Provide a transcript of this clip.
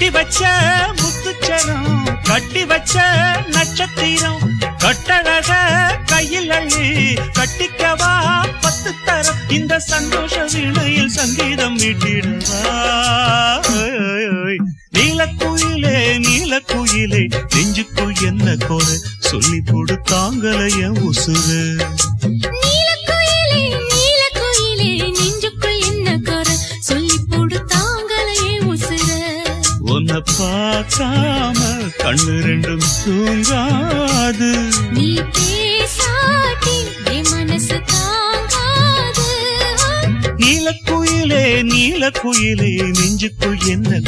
கட்டி வச்ச முத்துச்சரம் கட்டி வச்ச நட்சத்திரம் கட்டழக கையில் அள்ளி கட்டிக்கவா 10 தரம் இந்த சந்தோஷ வீணையில் சங்கீதம் மீட்டிடவா நீலக்குயிலே நீலக்குயிலே நெஞ்சுக்குள் என்ன கோர சொல்லி கொடுத்தாங்களைய உசுறு உன்னை பார்க்காம கண்ணு ரெண்டும் தூங்காது நீ பேசாட்டி என் மனசு தாங்காது நீலக்குயிலே நீலக்குயிலே நெஞ்சுக்குள் என்ன